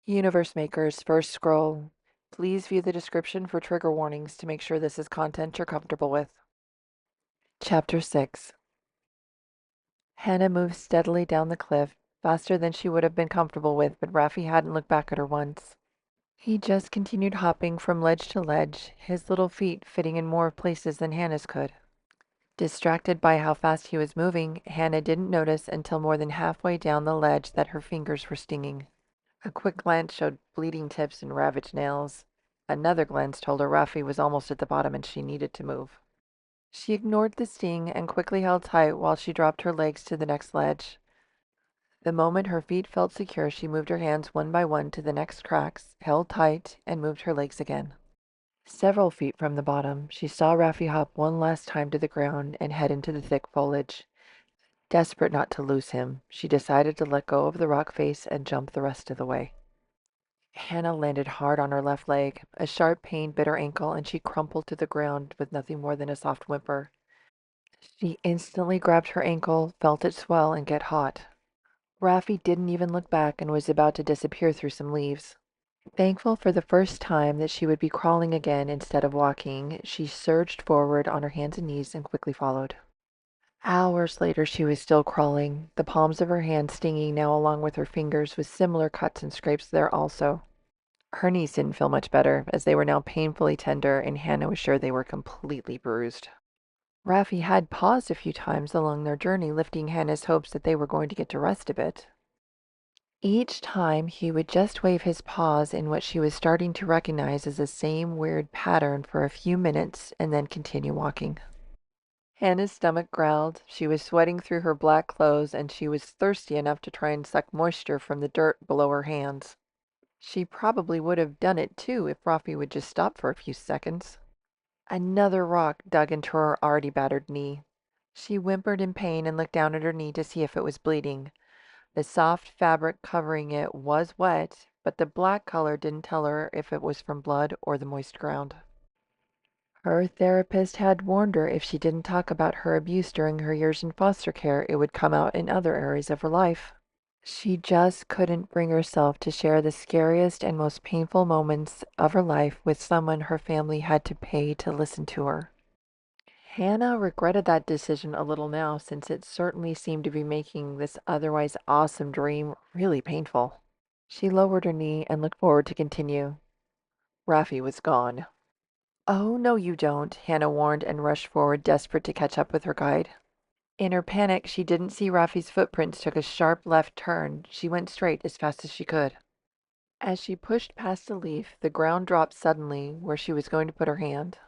Universe Maker's first scroll. Please view the description for trigger warnings to make sure this is content you're comfortable with. Chapter 6. Hannah moved steadily down the cliff, faster than she would have been comfortable with, but Raffi hadn't looked back at her once. He just continued hopping from ledge to ledge, his little feet fitting in more places than Hannah's could. Distracted by how fast he was moving, Hannah didn't notice until more than halfway down the ledge that her fingers were stinging. A quick glance showed bleeding tips and ravaged nails. Another glance told her Raffi was almost at the bottom and she needed to move. She ignored the sting and quickly held tight while she dropped her legs to the next ledge. The moment her feet felt secure, she moved her hands one by one to the next cracks, held tight, and moved her legs again. Several feet from the bottom, she saw Raffi hop one last time to the ground and head into the thick foliage. Desperate not to lose him, she decided to let go of the rock face and jump the rest of the way. Hannah landed hard on her left leg. A sharp pain bit her ankle, and she crumpled to the ground with nothing more than a soft whimper. She instantly grabbed her ankle, felt it swell and get hot. Raffi didn't even look back and was about to disappear through some leaves. Thankful for the first time that she would be crawling again instead of walking, she surged forward on her hands and knees and quickly followed. Hours later, she was still crawling, the palms of her hands stinging now along with her fingers, with similar cuts and scrapes there also. Her knees didn't feel much better, as they were now painfully tender, and Hannah was sure they were completely bruised. Raffi had paused a few times along their journey, lifting Hannah's hopes that they were going to get to rest a bit. Each time, he would just wave his paws in what she was starting to recognize as the same weird pattern for a few minutes, and then continue walking. Hannah's stomach growled. She was sweating through her black clothes, and she was thirsty enough to try and suck moisture from the dirt below her hands. She probably would have done it too if Raffi would just stop for a few seconds. Another rock dug into her already battered knee. She whimpered in pain and looked down at her knee to see if it was bleeding. The soft fabric covering it was wet, but the black color didn't tell her if it was from blood or the moist ground. Her therapist had warned her if she didn't talk about her abuse during her years in foster care, it would come out in other areas of her life. She just couldn't bring herself to share the scariest and most painful moments of her life with someone her family had to pay to listen to her. Hannah regretted that decision a little now, since it certainly seemed to be making this otherwise awesome dream really painful. She lowered her knee and looked forward to continue. Raffi was gone. "Oh, no, you don't," Hannah warned and rushed forward, desperate to catch up with her guide. In her panic, she didn't see Raffi's footprints took a sharp left turn. She went straight as fast as she could. As she pushed past a leaf, the ground dropped suddenly where she was going to put her hand.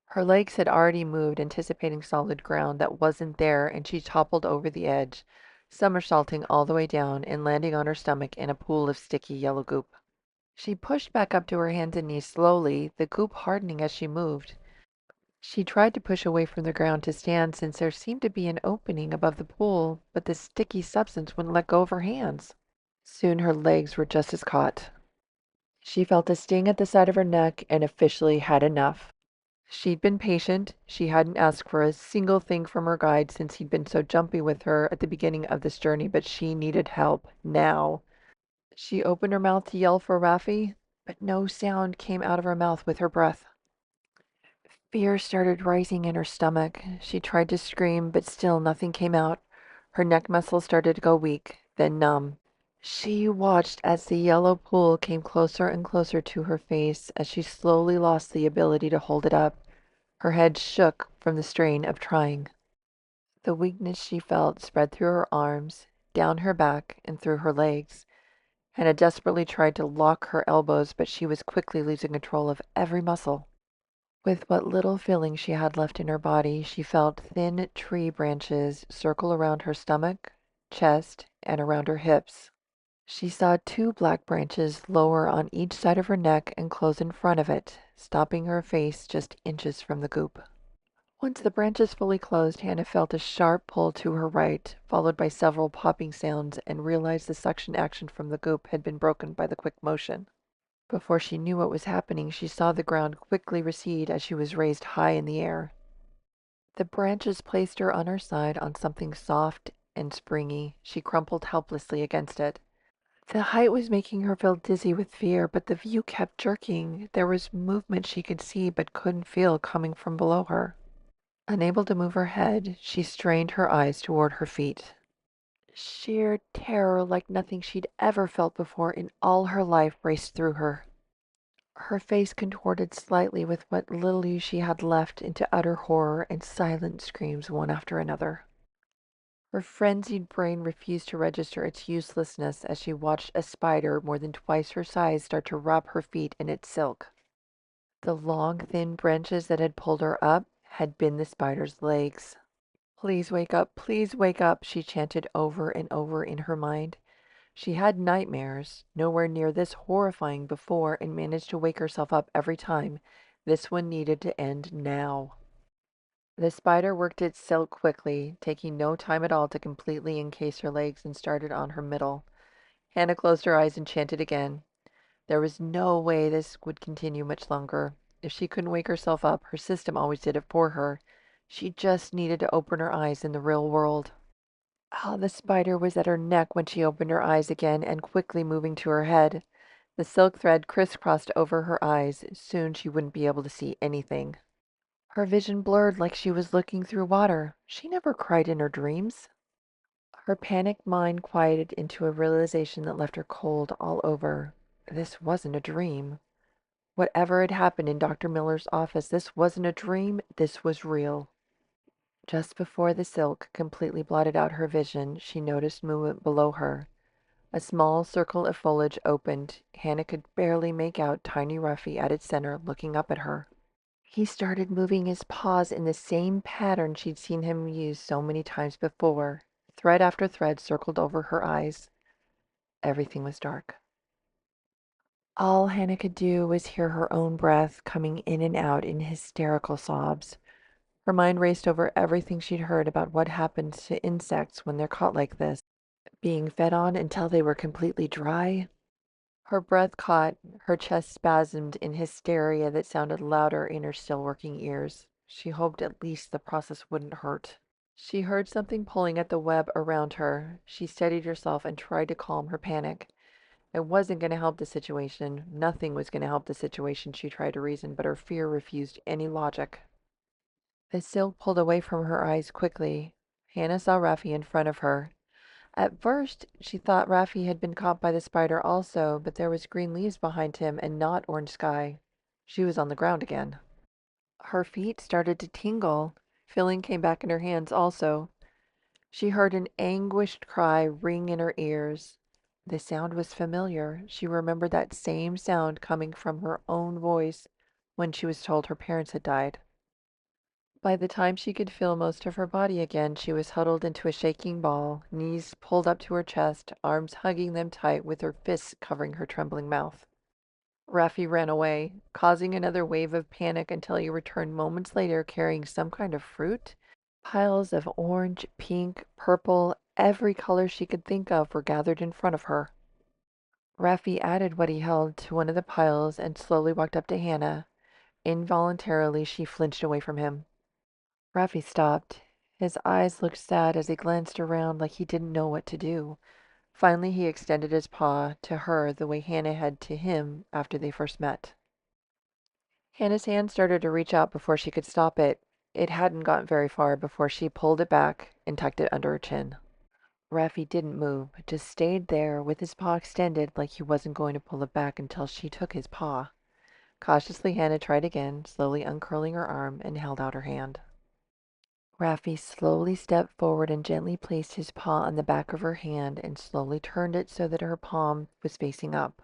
Her legs had already moved, anticipating solid ground that wasn't there, and she toppled over the edge, somersaulting all the way down and landing on her stomach in a pool of sticky yellow goop. She pushed back up to her hands and knees slowly, the goop hardening as she moved. She tried to push away from the ground to stand, since there seemed to be an opening above the pool, but the sticky substance wouldn't let go of her hands. Soon her legs were just as caught. She felt a sting at the side of her neck and officially had enough. She'd been patient. She hadn't asked for a single thing from her guide since he'd been so jumpy with her at the beginning of this journey, but she needed help now. She opened her mouth to yell for Raffi, but no sound came out of her mouth with her breath. Fear started rising in her stomach. She tried to scream, but still nothing came out. Her neck muscles started to go weak, then numb. She watched as the yellow pool came closer and closer to her face as she slowly lost the ability to hold it up. Her head shook from the strain of trying. The weakness she felt spread through her arms, down her back, and through her legs. Hannah desperately tried to lock her elbows, but she was quickly losing control of every muscle. With what little feeling she had left in her body, she felt thin tree branches circle around her stomach, chest, and around her hips. She saw two black branches lower on each side of her neck and close in front of it, stopping her face just inches from the goop. Once the branches fully closed, Hannah felt a sharp pull to her right, followed by several popping sounds, and realized the suction action from the goop had been broken by the quick motion. Before she knew what was happening, she saw the ground quickly recede as she was raised high in the air. The branches placed her on her side on something soft and springy. She crumpled helplessly against it. The height was making her feel dizzy with fear, but the view kept jerking. There was movement she could see but couldn't feel coming from below her. Unable to move her head, she strained her eyes toward her feet. Sheer terror like nothing she'd ever felt before in all her life raced through her. Her face contorted slightly with what little use she had left into utter horror and silent screams one after another. Her frenzied brain refused to register its uselessness as she watched a spider more than twice her size start to wrap her feet in its silk. The long, thin branches that had pulled her up had been the spider's legs. Please wake up, she chanted over and over in her mind. She had nightmares, nowhere near this horrifying before, and managed to wake herself up every time. This one needed to end now. The spider worked its silk quickly, taking no time at all to completely encase her legs, and started on her middle. Hannah closed her eyes and chanted again. There was no way this would continue much longer. If she couldn't wake herself up, her system always did it for her. She just needed to open her eyes in the real world. Ah, the spider was at her neck when she opened her eyes again and quickly moving to her head. The silk thread crisscrossed over her eyes. Soon she wouldn't be able to see anything. Her vision blurred like she was looking through water. She never cried in her dreams. Her panicked mind quieted into a realization that left her cold all over. This wasn't a dream. Whatever had happened in Dr. Miller's office, this wasn't a dream, this was real. Just before the silk completely blotted out her vision, she noticed movement below her. A small circle of foliage opened. Hannah could barely make out tiny Ruffy at its center, looking up at her. He started moving his paws in the same pattern she'd seen him use so many times before. Thread after thread circled over her eyes. Everything was dark. All Hannah could do was hear her own breath coming in and out in hysterical sobs. Her mind raced over everything she'd heard about what happens to insects when they're caught like this, being fed on until they were completely dry. Her breath caught, her chest spasmed in hysteria that sounded louder in her still working ears. She hoped at least the process wouldn't hurt. She heard something pulling at the web around her. She steadied herself and tried to calm her panic. It wasn't going to help the situation. Nothing was going to help the situation, she tried to reason, but her fear refused any logic. The silk pulled away from her eyes quickly. Hannah saw Raffi in front of her. At first, she thought Raffi had been caught by the spider also, but there was green leaves behind him and not orange sky. She was on the ground again. Her feet started to tingle. Feeling came back in her hands also. She heard an anguished cry ring in her ears. The sound was familiar. She remembered that same sound coming from her own voice when she was told her parents had died. By the time she could feel most of her body again, she was huddled into a shaking ball, knees pulled up to her chest, arms hugging them tight with her fists covering her trembling mouth. Raffi ran away, causing another wave of panic until he returned moments later carrying some kind of fruit. Piles of orange, pink, purple, every color she could think of were gathered in front of her. Raffi added what he held to one of the piles and slowly walked up to Hannah. Involuntarily, she flinched away from him. Raffi stopped. His eyes looked sad as he glanced around like he didn't know what to do. Finally, he extended his paw to her the way Hannah had to him after they first met. Hannah's hand started to reach out before she could stop it. It hadn't gotten very far before she pulled it back and tucked it under her chin. Raffi didn't move, just stayed there with his paw extended like he wasn't going to pull it back until she took his paw. Cautiously, Hannah tried again, slowly uncurling her arm and held out her hand. Raffi slowly stepped forward and gently placed his paw on the back of her hand and slowly turned it so that her palm was facing up.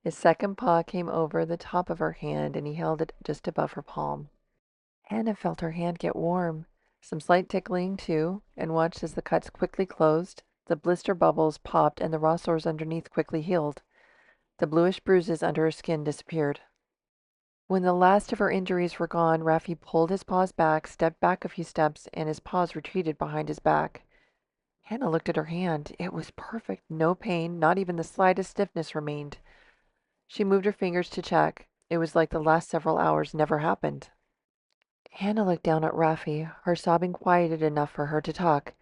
His second paw came over the top of her hand and he held it just above her palm. Hannah felt her hand get warm, some slight tickling too, and watched as the cuts quickly closed, the blister bubbles popped, and the raw sores underneath quickly healed. The bluish bruises under her skin disappeared. When the last of her injuries were gone, Raffi pulled his paws back, stepped back a few steps, and his paws retreated behind his back. Hannah looked at her hand. It was perfect. No pain, not even the slightest stiffness remained. She moved her fingers to check. It was like the last several hours never happened. Hannah looked down at Raffi, her sobbing quieted enough for her to talk.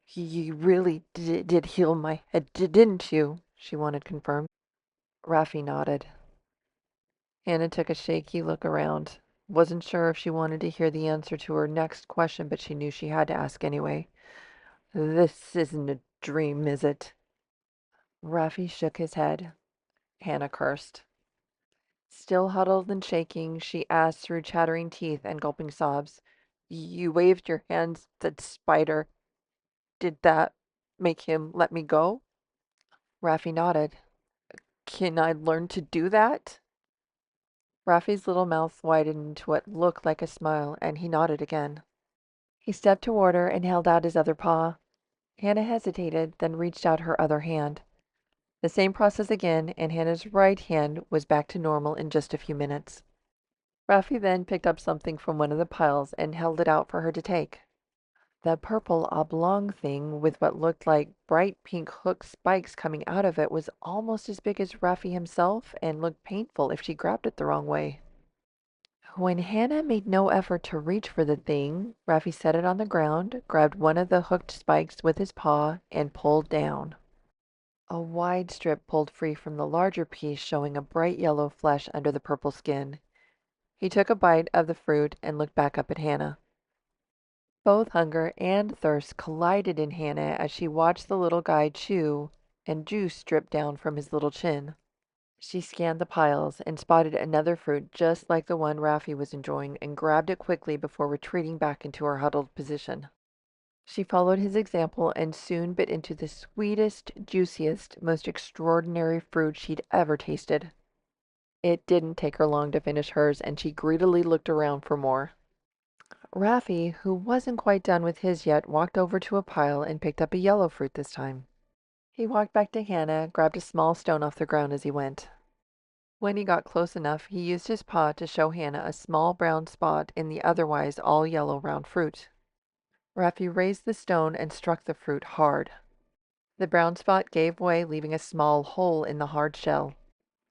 You really did heal my head, didn't you? she wanted confirmed. Raffi nodded. Hannah took a shaky look around. Wasn't sure if she wanted to hear the answer to her next question, but she knew she had to ask anyway. This isn't a dream, is it? Raffi shook his head. Hannah cursed. Still huddled and shaking, she asked through chattering teeth and gulping sobs, "You waved your hands at Spider. Did that make him let me go?" Raffi nodded. "Can I learn to do that?" Raffi's little mouth widened into what looked like a smile, and he nodded again. He stepped toward her and held out his other paw. Hannah hesitated, then reached out her other hand. The same process again, and Hannah's right hand was back to normal in just a few minutes. Raffi then picked up something from one of the piles and held it out for her to take. The purple oblong thing with what looked like bright pink hook spikes coming out of it was almost as big as Raffi himself and looked painful if she grabbed it the wrong way. When Hannah made no effort to reach for the thing, Raffi set it on the ground, grabbed one of the hooked spikes with his paw, and pulled down. A wide strip pulled free from the larger piece, showing a bright yellow flesh under the purple skin. He took a bite of the fruit and looked back up at Hannah. Both hunger and thirst collided in Hannah as she watched the little guy chew and juice drip down from his little chin. She scanned the piles and spotted another fruit just like the one Raffi was enjoying and grabbed it quickly before retreating back into her huddled position. She followed his example and soon bit into the sweetest, juiciest, most extraordinary fruit she'd ever tasted. It didn't take her long to finish hers, and she greedily looked around for more. Raffi, who wasn't quite done with his yet, walked over to a pile and picked up a yellow fruit this time. He walked back to Hannah, grabbed a small stone off the ground as he went. When he got close enough, he used his paw to show Hannah a small brown spot in the otherwise all yellow round fruit. Raffi raised the stone and struck the fruit hard. The brown spot gave way, leaving a small hole in the hard shell.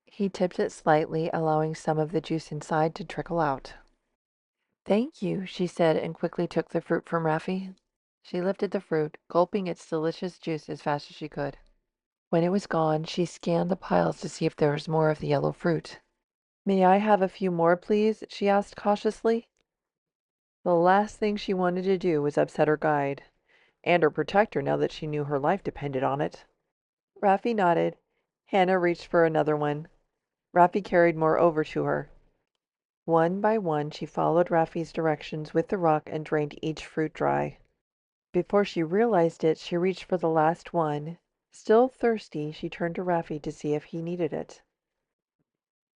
He tipped it slightly, allowing some of the juice inside to trickle out. "Thank you," she said, and quickly took the fruit from Raffi. She lifted the fruit, gulping its delicious juice as fast as she could. When it was gone, she scanned the piles to see if there was more of the yellow fruit. "May I have a few more, please?" she asked cautiously. The last thing she wanted to do was upset her guide, and her protector now that she knew her life depended on it. Raffi nodded. Hannah reached for another one. Raffi carried more over to her. One by one, she followed Raffi's directions with the rock and drained each fruit dry. Before she realized it, she reached for the last one. Still thirsty, she turned to Raffi to see if he needed it.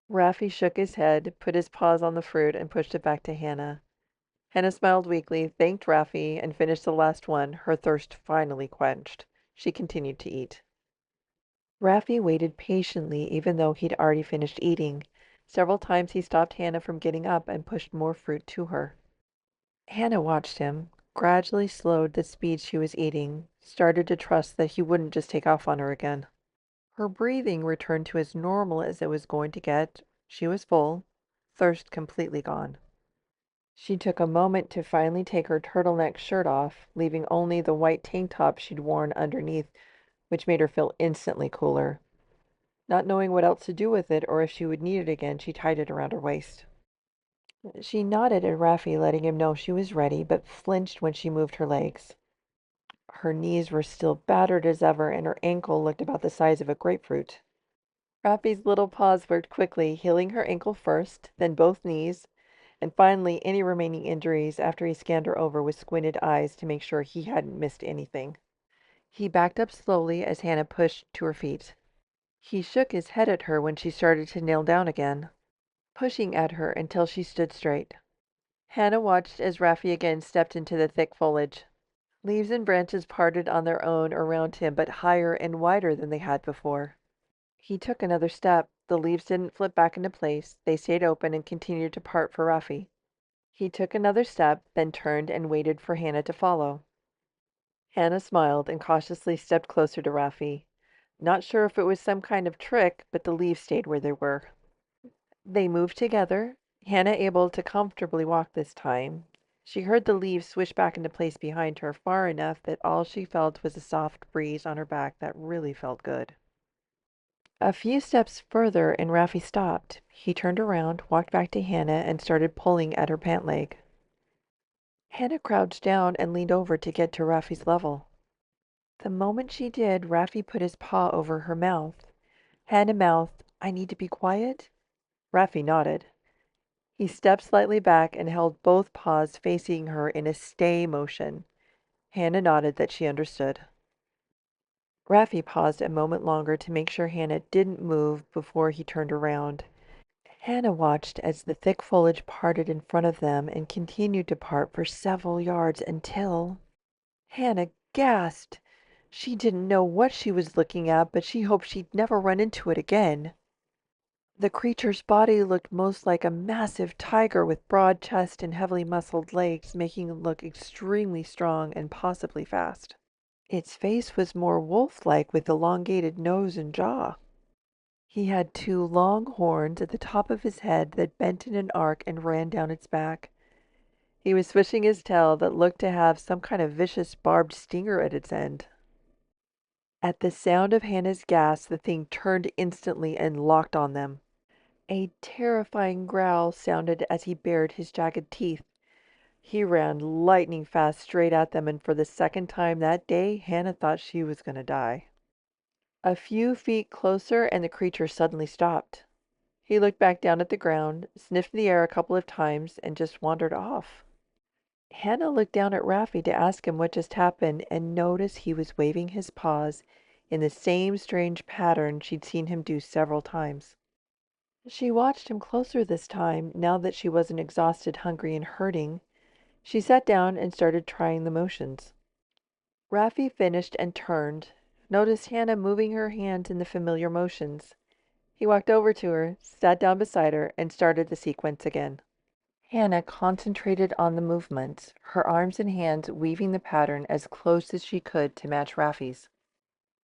Raffi shook his head, put his paws on the fruit, and pushed it back to Hannah. Hannah smiled weakly, thanked Raffi, and finished the last one, her thirst finally quenched. She continued to eat. Raffi waited patiently, even though he'd already finished eating. Several times he stopped Hannah from getting up and pushed more fruit to her. Hannah watched him, gradually slowed the speed she was eating, started to trust that he wouldn't just take off on her again. Her breathing returned to as normal as it was going to get. She was full, thirst completely gone. She took a moment to finally take her turtleneck shirt off, leaving only the white tank top she'd worn underneath, which made her feel instantly cooler. Not knowing what else to do with it or if she would need it again, she tied it around her waist. She nodded at Raffi, letting him know she was ready, but flinched when she moved her legs. Her knees were still battered as ever, and her ankle looked about the size of a grapefruit. Raffi's little paws worked quickly, healing her ankle first, then both knees, and finally any remaining injuries after he scanned her over with squinted eyes to make sure he hadn't missed anything. He backed up slowly as Hannah pushed to her feet. He shook his head at her when she started to kneel down again, pushing at her until she stood straight. Hannah watched as Raffi again stepped into the thick foliage. Leaves and branches parted on their own around him, but higher and wider than they had before. He took another step. The leaves didn't flip back into place. They stayed open and continued to part for Raffi. He took another step, then turned and waited for Hannah to follow. Hannah smiled and cautiously stepped closer to Raffi. Not sure if it was some kind of trick, but the leaves stayed where they were. They moved together, Hannah able to comfortably walk this time. She heard the leaves swish back into place behind her far enough that all she felt was a soft breeze on her back that really felt good. A few steps further and Raffi stopped. He turned around, walked back to Hannah, and started pulling at her pant leg. Hannah crouched down and leaned over to get to Raffi's level. The moment she did, Raffi put his paw over her mouth. Hannah mouthed, "I need to be quiet?" Raffi nodded. He stepped slightly back and held both paws facing her in a stay motion. Hannah nodded that she understood. Raffi paused a moment longer to make sure Hannah didn't move before he turned around. Hannah watched as the thick foliage parted in front of them and continued to part for several yards until Hannah gasped. She didn't know what she was looking at, but she hoped she'd never run into it again. The creature's body looked most like a massive tiger with broad chest and heavily muscled legs, making it look extremely strong and possibly fast. Its face was more wolf-like with elongated nose and jaw. He had two long horns at the top of his head that bent in an arc and ran down its back. He was swishing his tail that looked to have some kind of vicious barbed stinger at its end. At the sound of Hannah's gasp, the thing turned instantly and locked on them. A terrifying growl sounded as he bared his jagged teeth. He ran lightning fast straight at them, and for the second time that day, Hannah thought she was going to die. A few feet closer, and the creature suddenly stopped. He looked back down at the ground, sniffed the air a couple of times, and just wandered off. Hannah looked down at Raffi to ask him what just happened and noticed he was waving his paws in the same strange pattern she'd seen him do several times. She watched him closer this time, now that she wasn't exhausted, hungry, and hurting. She sat down and started trying the motions. Raffi finished and turned, noticed Hannah moving her hands in the familiar motions. He walked over to her, sat down beside her, and started the sequence again. Hannah concentrated on the movements, her arms and hands weaving the pattern as close as she could to match Raffi's.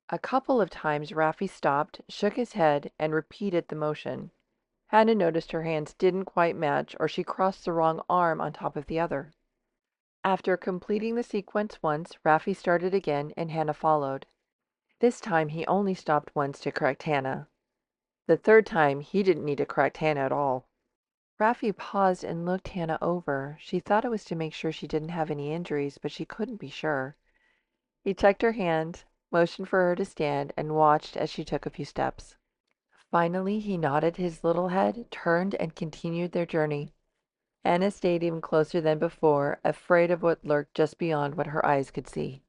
A couple of times Raffi stopped, shook his head, and repeated the motion. Hannah noticed her hands didn't quite match, or she crossed the wrong arm on top of the other. After completing the sequence once, Raffi started again and Hannah followed. This time he only stopped once to correct Hannah. The third time he didn't need to correct Hannah at all. Raffi paused and looked Hannah over. She thought it was to make sure she didn't have any injuries, but she couldn't be sure. He checked her hand, motioned for her to stand, and watched as she took a few steps. Finally, he nodded his little head, turned, and continued their journey. Hannah stayed even closer than before, afraid of what lurked just beyond what her eyes could see.